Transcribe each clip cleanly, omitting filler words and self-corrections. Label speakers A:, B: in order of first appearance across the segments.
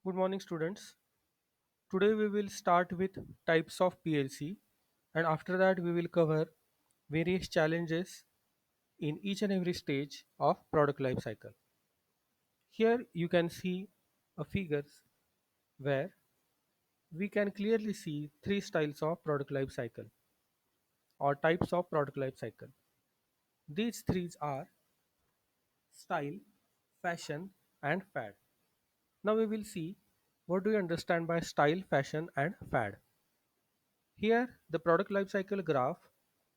A: Good morning, students. Today we will start with types of PLC, and after that we will cover various challenges in each and every stage of product life cycle. Here you can see a figures where we can clearly see three styles of product life cycle or types of product life cycle. These three are style, fashion, and fad. Now we will see what do you understand by style, fashion, and fad. Here, the product life cycle graph,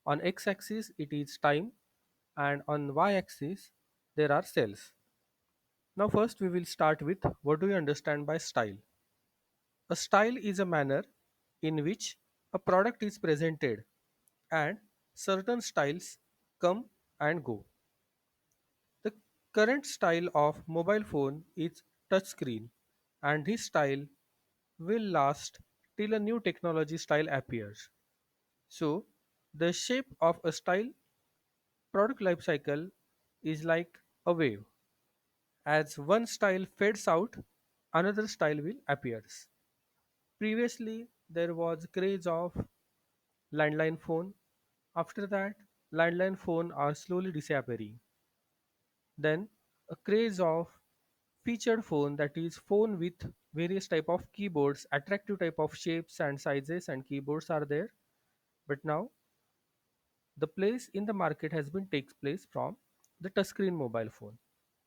A: on x-axis it is time and on y-axis there are cells. Now first we will start with what do you understand by style. A style is a manner in which a product is presented and certain styles come and go. The current style of mobile phone is touchscreen, and this style will last till a new technology style appears. So, the shape of a style product life cycle is like a wave. As one style fades out, another style will appears. Previously, there was craze of landline phone. After that, landline phone are slowly disappearing. Then, a craze of featured phone, that is phone with various type of keyboards, attractive type of shapes and sizes and keyboards are there. But now the place in the market has been takes place from the touchscreen mobile phone,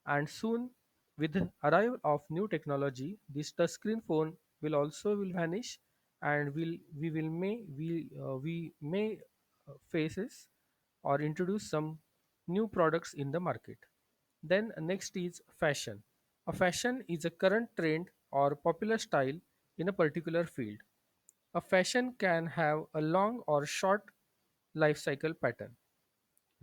A: and soon with the arrival of new technology this touchscreen phone will vanish, and we may faces or introduce some new products in the market. Then next is fashion. A fashion is a current trend or popular style in a particular field. A fashion can have a long or short life cycle pattern.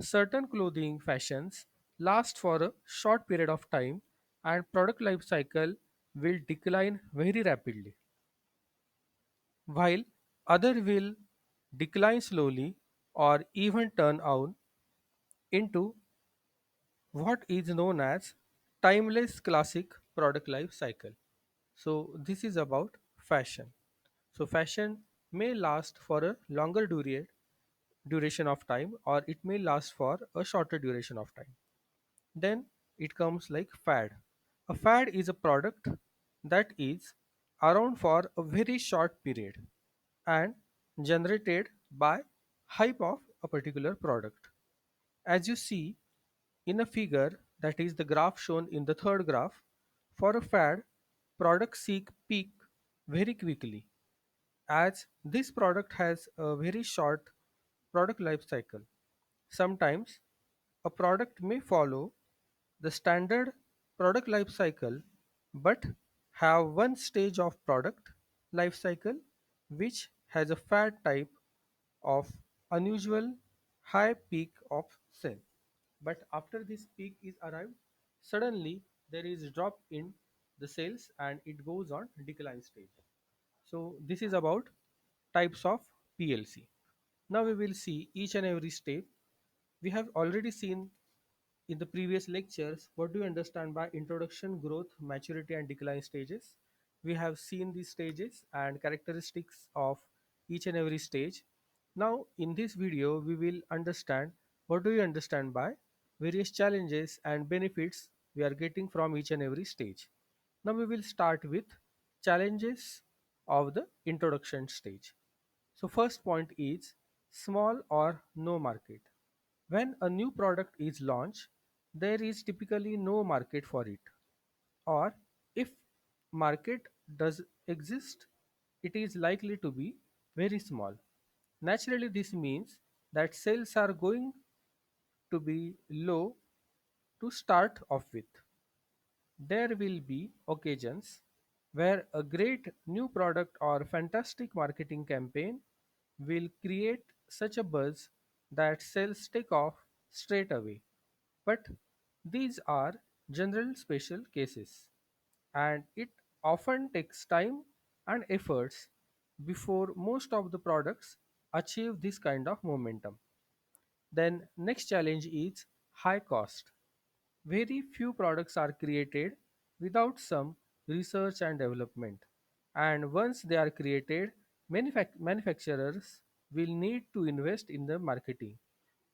A: Certain clothing fashions last for a short period of time, and product life cycle will decline very rapidly, while other will decline slowly or even turn out into what is known as timeless classic product life cycle. So this is about fashion. So fashion may last for a longer duration of time, or it may last for a shorter duration of time. Then it comes like fad. A fad is a product that is around for a very short period and generated by hype of a particular product. As you see in a figure, that is the graph shown in the third graph, for a fad, products seek peak very quickly, as this product has a very short product life cycle. Sometimes a product may follow the standard product life cycle but have one stage of product life cycle which has a fat type of unusual high peak of sale. But after this peak is arrived, suddenly there is drop in the sales and it goes on decline stage. So this is about types of PLC. Now we will see each and every step. We have already seen in the previous lectures what do you understand by introduction, growth, maturity, and decline stages. We have seen these stages and characteristics of each and every stage. Now in this video we will understand what do you understand by various challenges and benefits we are getting from each and every stage. Now we will start with challenges of the introduction stage. So first point is small or no market. When a new product is launched, there is typically no market for it, or if market does exist, it is likely to be very small. Naturally, this means that sales are going to be low to start off with. There will be occasions where a great new product or fantastic marketing campaign will create such a buzz that sales take off straight away. But these are general special cases, and it often takes time and efforts before most of the products achieve this kind of momentum. Then next challenge is high cost. Very few products are created without some research and development. And once they are created, manufacturers will need to invest in the marketing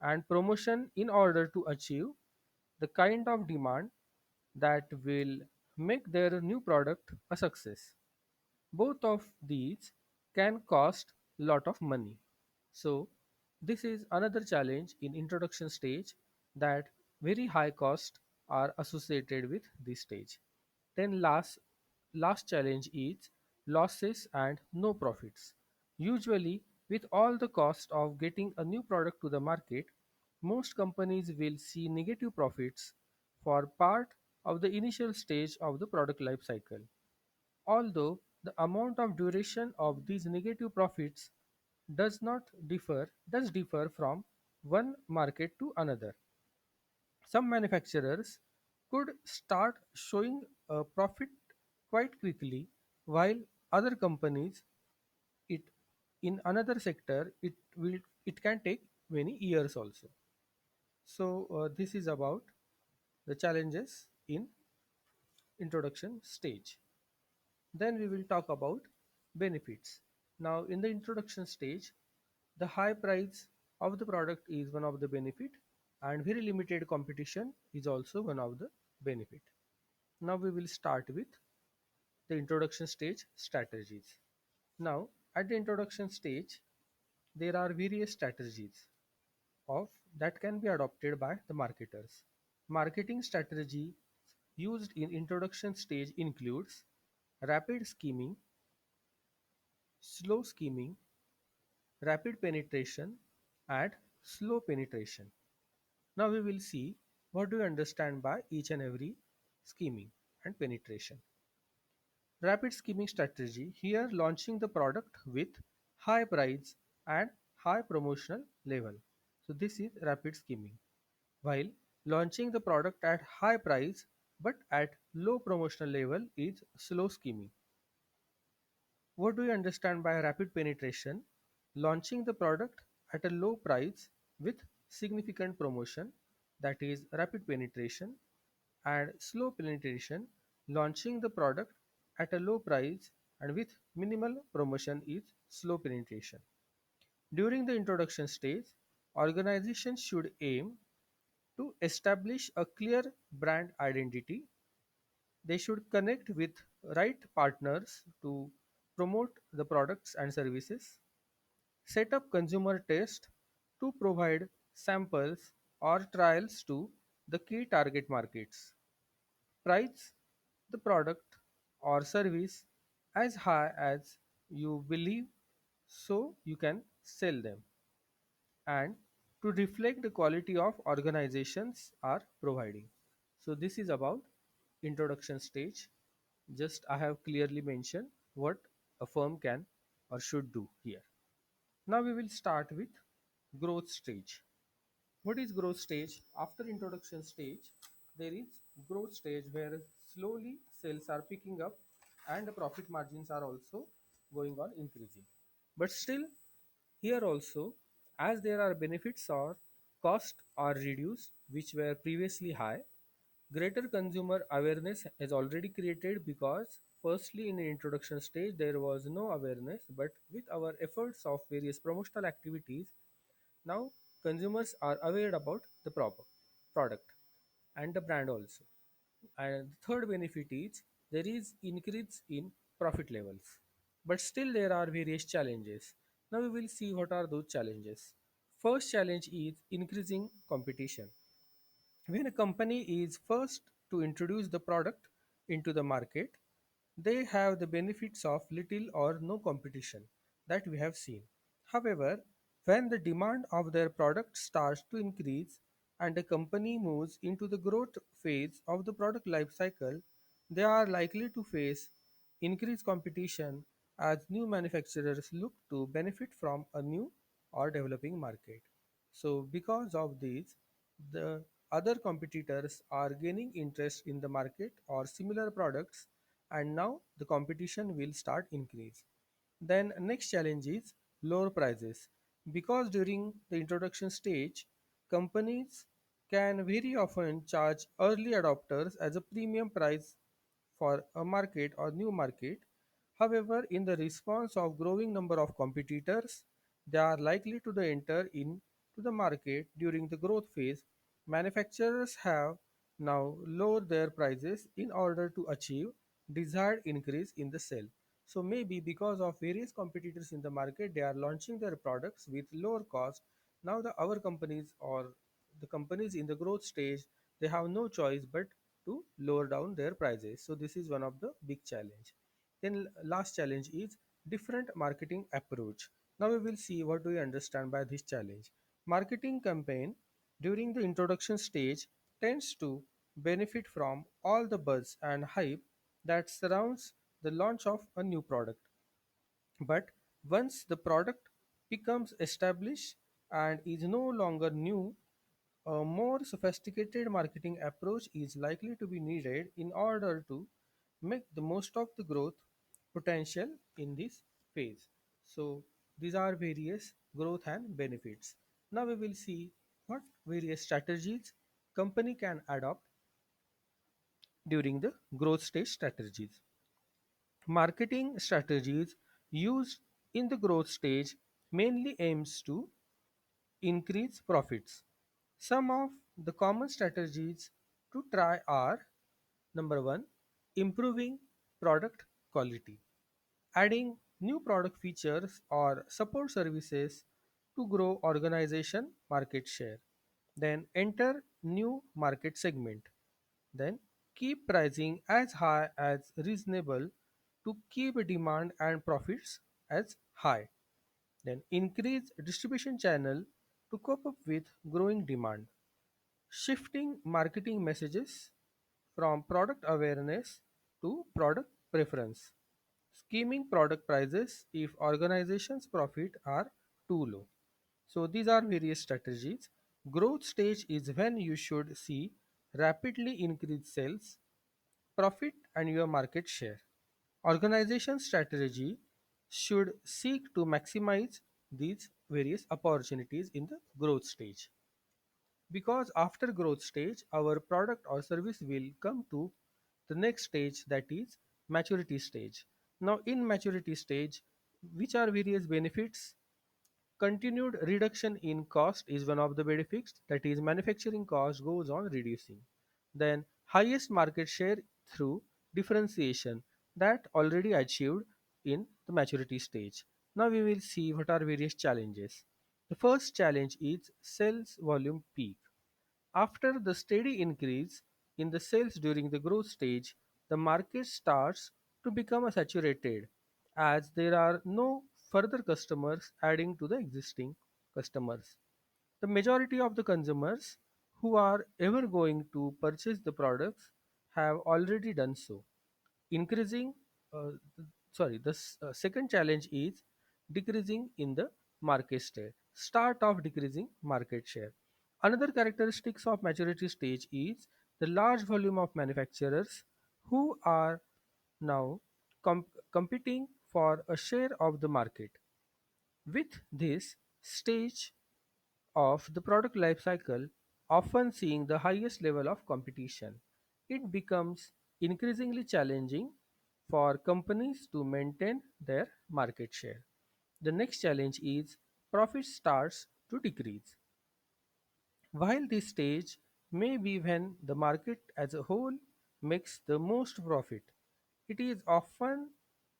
A: and promotion in order to achieve the kind of demand that will make their new product a success. Both of these can cost lot of money. So this is another challenge in introduction stage, that very high costs are associated with this stage. Then last challenge is losses and no profits. Usually, with all the cost of getting a new product to the market, most companies will see negative profits for part of the initial stage of the product life cycle. Although the amount of duration of these negative profits does differ from one market to another. Some manufacturers could start showing a profit quite quickly, while other companies, it in another sector, it can take many years also. So this is about the challenges in introduction stage. Then we will talk about benefits. Now, in the introduction stage, the high price of the product is one of the benefit, and very limited competition is also one of the benefit. Now we will start with the introduction stage strategies. Now, at the introduction stage, there are various strategies of that can be adopted by the marketers. Marketing strategy used in introduction stage includes rapid scheming, slow scheming, rapid penetration, and slow penetration. Now we will see what do you understand by each and every scheming and penetration. Rapid scheming strategy, here launching the product with high price and high promotional level. So this is rapid scheming. While launching the product at high price but at low promotional level is slow scheming. What do you understand by rapid penetration? Launching the product at a low price with significant promotion, that is rapid penetration, and slow penetration, launching the product at a low price and with minimal promotion, is slow penetration. During the introduction stage, organizations should aim to establish a clear brand identity. They should connect with right partners to promote the products and services, set up consumer tests to provide samples or trials to the key target markets, price the product or service as high as you believe so you can sell them, and to reflect the quality of organizations are providing. So this is about introduction stage. Just I have clearly mentioned what a firm can or should do here. Now we will start with growth stage. What is growth stage? After introduction stage, there is growth stage where slowly sales are picking up and the profit margins are also going on increasing. But still, here also, as there are benefits or cost are reduced, which were previously high, greater consumer awareness is already created, because firstly in the introduction stage there was no awareness, but with our efforts of various promotional activities, now consumers are aware about the proper product and the brand also. And the third benefit is there is increase in profit levels. But still there are various challenges. Now we will see what are those challenges. First challenge is increasing competition. When a company is first to introduce the product into the market, they have the benefits of little or no competition that we have seen. However, when the demand of their product starts to increase and the company moves into the growth phase of the product life cycle, they are likely to face increased competition as new manufacturers look to benefit from a new or developing market. So, because of this, the other competitors are gaining interest in the market or similar products, and now the competition will start increase. Then next challenge is lower prices, because during the introduction stage companies can very often charge early adopters as a premium price for a market or new market. However, in the response of growing number of competitors, they are likely to enter into the market during the growth phase. Manufacturers have now lowered their prices in order to achieve desired increase in the sale. So maybe because of various competitors in the market, they are launching their products with lower cost. Now the our companies or the companies in the growth stage, they have no choice but to lower down their prices. So this is one of the big challenge. Then last challenge is different marketing approach. Now we will see what do we understand by this challenge. Marketing campaign during the introduction stage tends to benefit from all the buzz and hype that surrounds the launch of a new product. But once the product becomes established and is no longer new, a more sophisticated marketing approach is likely to be needed in order to make the most of the growth potential in this phase. So, these are various growth and benefits. Now we will see what various strategies company can adopt during the growth stage strategies. Marketing strategies used in the growth stage mainly aims to increase profits. Some of the common strategies to try are: number one, improving product quality, adding new product features or support services to grow organization market share. Then enter new market segment. Then keep pricing as high as reasonable to keep demand and profits as high. Then increase distribution channel to cope up with growing demand. Shifting marketing messages from product awareness to product preference. Scheming product prices if organizations' profit are too low. So these are various strategies. Growth stage is when you should see rapidly increase sales, profit and your market share. Organization strategy should seek to maximize these various opportunities in the growth stage, because after growth stage our product or service will come to the next stage, that is maturity stage. Now in maturity stage, which are various benefits? Continued reduction in cost is one of the benefits, that is manufacturing cost goes on reducing. Then highest market share through differentiation, that already achieved in the maturity stage. Now we will see what are various challenges. The first challenge is sales volume peak. After the steady increase in the sales during the growth stage, the market starts to become saturated as there are no further customers adding to the existing customers. The majority of the consumers who are ever going to purchase the products have already done so. Increasing, uh, the second challenge is decreasing in the market share. Start of decreasing market share. Another characteristics of maturity stage is the large volume of manufacturers who are now competing for a share of the market. With this stage of the product life cycle often seeing the highest level of competition, it becomes increasingly challenging for companies to maintain their market share. The next challenge is profit starts to decrease. While this stage may be when the market as a whole makes the most profit, it is often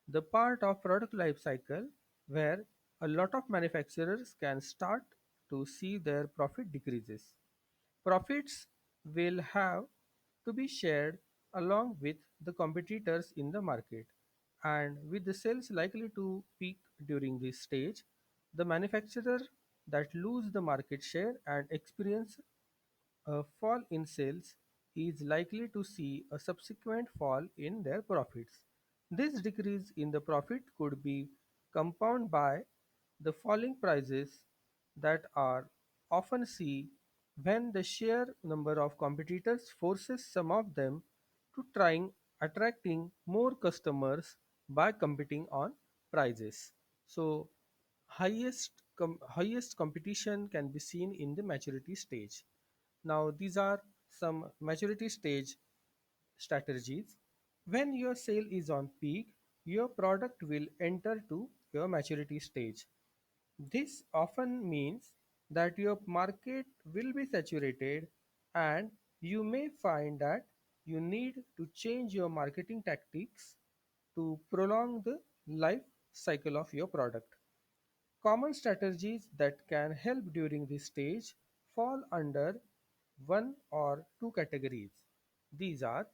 A: the part of product life cycle where a lot of manufacturers can start to see their profit decreases. Profits will have to be shared along with the competitors in the market, and with the sales likely to peak during this stage, the manufacturer that lose the market share and experience a fall in sales is likely to see a subsequent fall in their profits. This decrease in the profit could be compounded by the falling prices that are often seen when the sheer number of competitors forces some of them to trying attracting more customers by competing on prices. So highest competition can be seen in the maturity stage. Now, these are some maturity stage strategies. When your sale is on peak, your product will enter to your maturity stage. This often means that your market will be saturated and you may find that you need to change your marketing tactics to prolong the life cycle of your product. Common strategies that can help during this stage fall under one or two categories. These are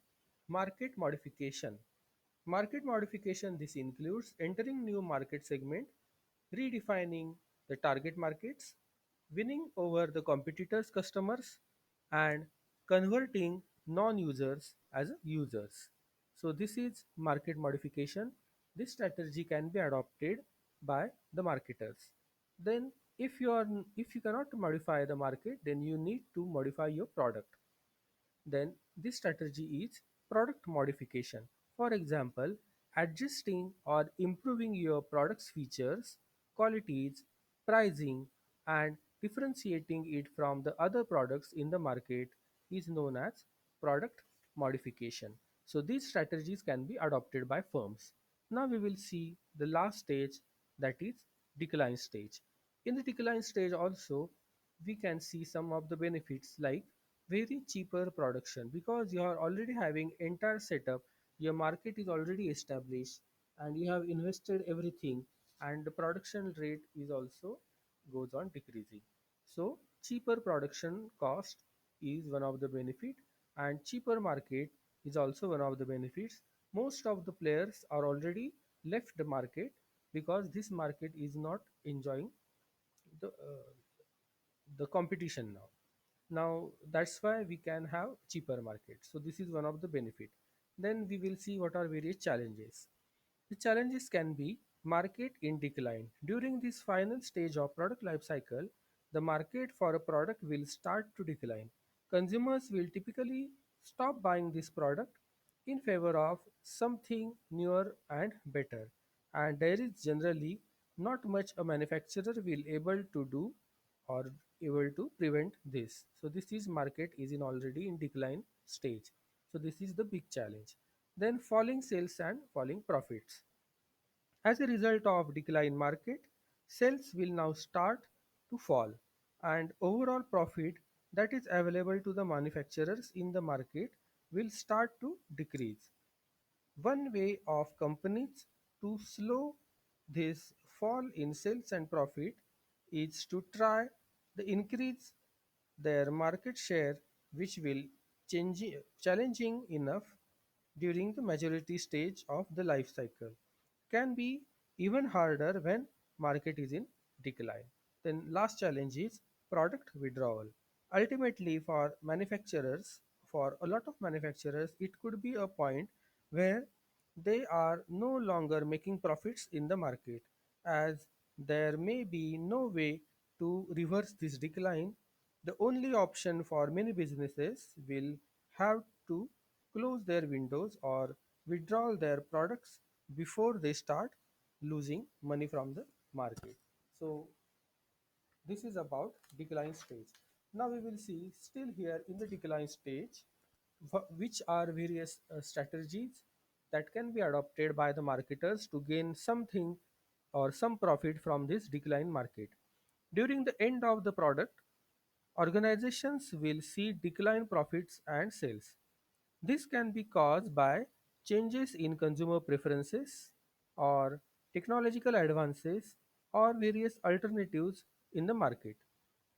A: market modification. Market modification, this includes entering new market segment, redefining the target markets, winning over the competitors' customers, and converting non-users as users. So this is market modification. This strategy can be adopted by the marketers. Then if you cannot modify the market, then you need to modify your product. Then this strategy is product modification. For example, adjusting or improving your product's features, qualities, pricing, and differentiating it from the other products in the market is known as product modification. So these strategies can be adopted by firms. Now we will see the last stage, that is decline stage. In the decline stage also we can see some of the benefits like very cheaper production, because you are already having entire setup, your market is already established and you have invested everything, and the production rate is also goes on decreasing. So cheaper production cost is one of the benefit, and cheaper market is also one of the benefits. Most of the players are already left the market because this market is not enjoying the competition now. Now that's why we can have cheaper market. So this is one of the benefit. Then we will see what are various challenges. The challenges can be market in decline. During this final stage of product life cycle, the market for a product will start to decline. Consumers will typically stop buying this product in favor of something newer and better. And there is generally not much a manufacturer will able to do or able to prevent this. So this is market is in already in decline stage. So this is the big challenge. Then falling sales and falling profits. As a result of decline market, sales will now start to fall, and overall profit that is available to the manufacturers in the market will start to decrease. One way of companies to slow this fall in sales and profit is to try to increase their market share, which will change, challenging enough during the maturity stage of the life cycle, can be even harder when market is in decline. Then last challenge is product withdrawal. Ultimately for a lot of manufacturers, it could be a point where they are no longer making profits in the market, as there may be no way to reverse this decline. The only option for many businesses will have to close their windows or withdraw their products before they start losing money from the market. So this is about decline stage. Now we will see still here in the decline stage which are various strategies that can be adopted by the marketers to gain something or some profit from this decline market. During the end of the product, organizations will see decline profits and sales. This can be caused by changes in consumer preferences or technological advances or various alternatives in the market.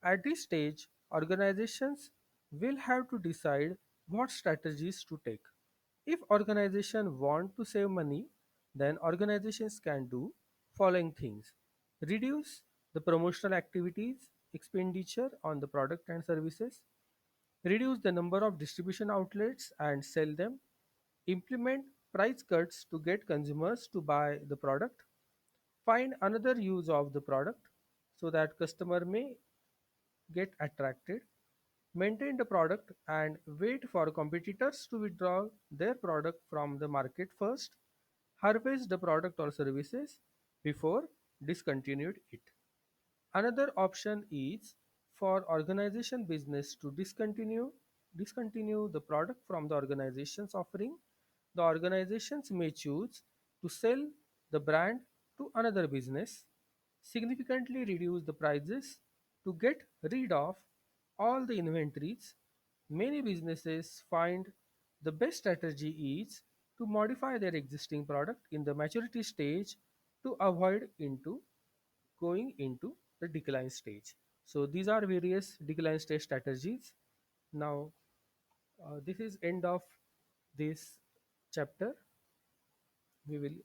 A: At this stage, organizations will have to decide what strategies to take. If organizations want to save money, then organizations can do following things: reduce the promotional activities, expenditure on the product and services, reduce the number of distribution outlets and sell them, implement price cuts to get consumers to buy the product, find another use of the product so that customer may get attracted, maintain the product and wait for competitors to withdraw their product from the market first, harvest the product or services before discontinued it. Another option is for organization business to discontinue the product from the organization's offering, The organizations may choose to sell the brand to another business, significantly reduce the prices to get rid of all the inventories. Many businesses find the best strategy is to modify their existing product in the maturity stage to avoid into going into the decline stage. So these are various decline stage strategies. Now this is end of this chapter. We will